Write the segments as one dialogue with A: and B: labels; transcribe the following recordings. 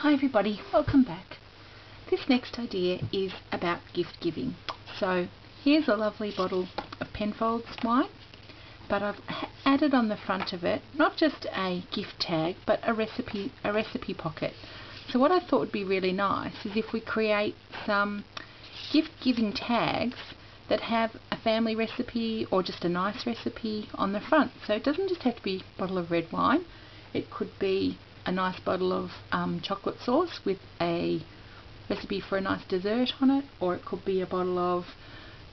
A: Hi everybody, welcome back. This next idea is about gift giving. So here's a lovely bottle of Penfolds wine, but I've added on the front of it not just a gift tag but a recipe pocket. So what I thought would be really nice is if we create some gift giving tags that have a family recipe or just a nice recipe on the front. So it doesn't just have to be a bottle of red wine, it could be a nice bottle of chocolate sauce with a recipe for a nice dessert on it, or it could be a bottle of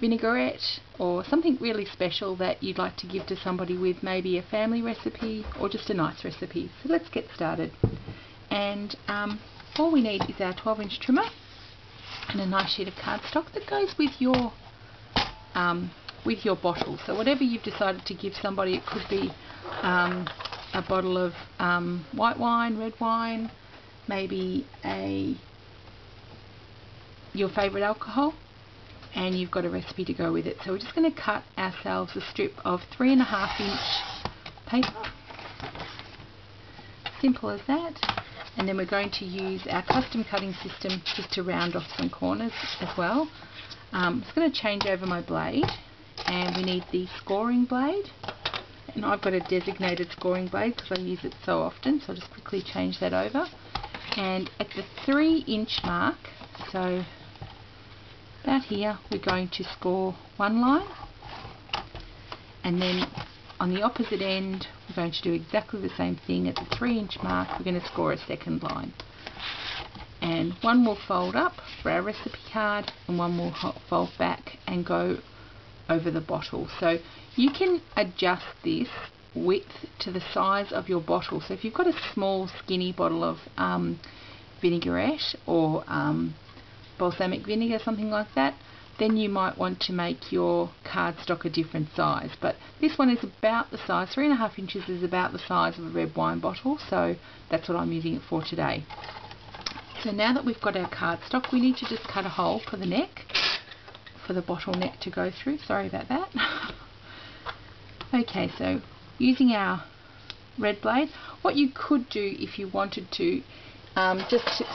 A: vinaigrette or something really special that you'd like to give to somebody with maybe a family recipe or just a nice recipe. So let's get started. And all we need is our 12-inch trimmer and a nice sheet of cardstock that goes with your bottle. So whatever you've decided to give somebody, it could be a bottle of white wine, red wine, maybe your favourite alcohol, and you've got a recipe to go with it. So we're just going to cut ourselves a strip of 3.5-inch paper, simple as that, and then we're going to use our custom cutting system just to round off some corners as well. I'm just going to change over my blade, and we need the scoring blade. And I've got a designated scoring blade because I use it so often, so I'll just quickly change that over. And at the 3-inch mark, so about here, we're going to score one line, and then on the opposite end we're going to do exactly the same thing. At the 3-inch mark we're going to score a second line, and one will fold up for our recipe card and one will fold back and go over the bottle. So you can adjust this width to the size of your bottle. So if you've got a small skinny bottle of vinaigrette or balsamic vinegar, something like that, then you might want to make your cardstock a different size. But this one is about the size, 3.5 inches is about the size of a red wine bottle, so that's what I'm using it for today. So now that we've got our cardstock, we need to just cut a hole for the neck, for the bottle neck to go through. Sorry about that. Okay, so using our red blade, what you could do if you wanted to,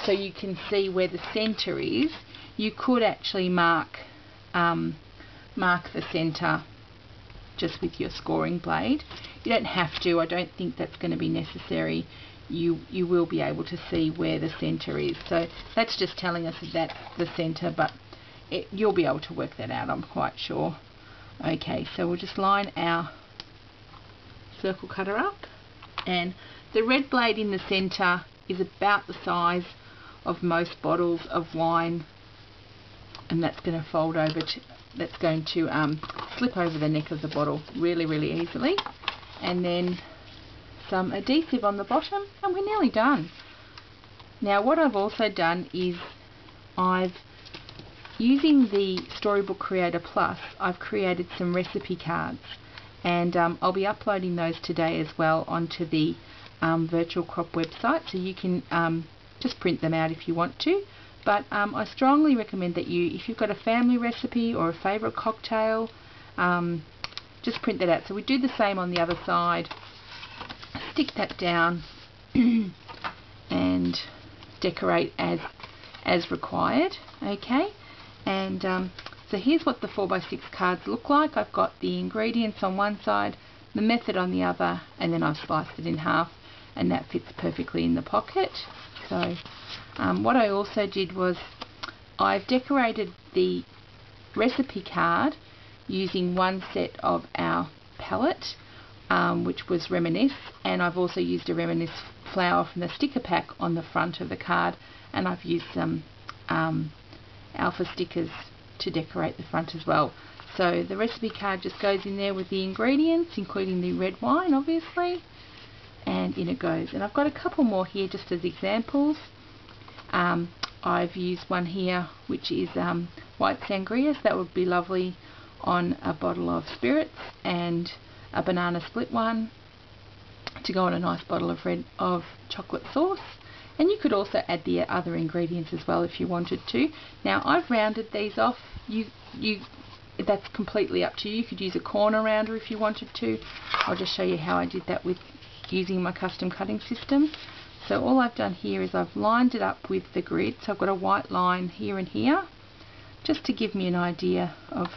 A: so you can see where the centre is, you could actually mark the centre just with your scoring blade. You don't have to. I don't think that's going to be necessary. You will be able to see where the centre is. So that's just telling us that that's the centre, but you'll be able to work that out, I'm quite sure. Okay, so we'll just line our circle cutter up, and the red blade in the centre is about the size of most bottles of wine, and that's going to fold over that's going to slip over the neck of the bottle really easily, and then some adhesive on the bottom, and we're nearly done. Now what I've also done is using the Storybook Creator Plus, I've created some recipe cards, and I'll be uploading those today as well onto the Virtual Crop website, so you can just print them out if you want to. But I strongly recommend that if you've got a family recipe or a favourite cocktail, just print that out. So we do the same on the other side, stick that down and decorate as required. Okay. And so here's what the 4x6 cards look like. I've got the ingredients on one side, the method on the other, and then I've sliced it in half, and that fits perfectly in the pocket. So what I also did was I've decorated the recipe card using one set of our palette, which was Reminisce, and I've also used a Reminisce flower from the sticker pack on the front of the card, and I've used some alpha stickers to decorate the front as well. So the recipe card just goes in there with the ingredients, including the red wine obviously, and in it goes. And I've got a couple more here just as examples. I've used one here which is white sangria, so that would be lovely on a bottle of spirits, and a banana split one to go on a nice bottle of chocolate sauce. And you could also add the other ingredients as well if you wanted to. Now I've rounded these off. That's completely up to you. You could use a corner rounder if you wanted to. I'll just show you how I did that with using my custom cutting system. So all I've done here is I've lined it up with the grid, so I've got a white line here and here, just to give me an idea of,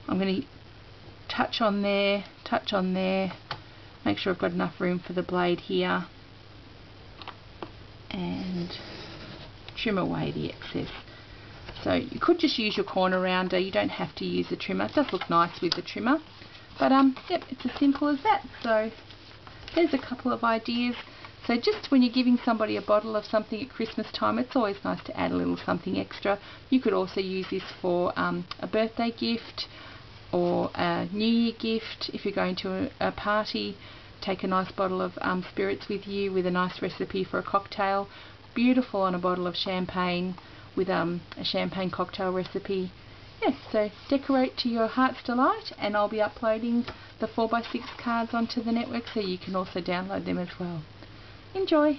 A: I'm going to touch on there, make sure I've got enough room for the blade here, and trim away the excess. So you could just use your corner rounder, you don't have to use a trimmer. It does look nice with the trimmer, but yep, it's as simple as that. So there's a couple of ideas. So just when you're giving somebody a bottle of something at Christmas time, it's always nice to add a little something extra. You could also use this for a birthday gift or a New Year gift. If you're going to a party, take a nice bottle of spirits with you with a nice recipe for a cocktail. Beautiful on a bottle of champagne with a champagne cocktail recipe. Yes, so decorate to your heart's delight, and I'll be uploading the 4x6 cards onto the network so you can also download them as well. Enjoy!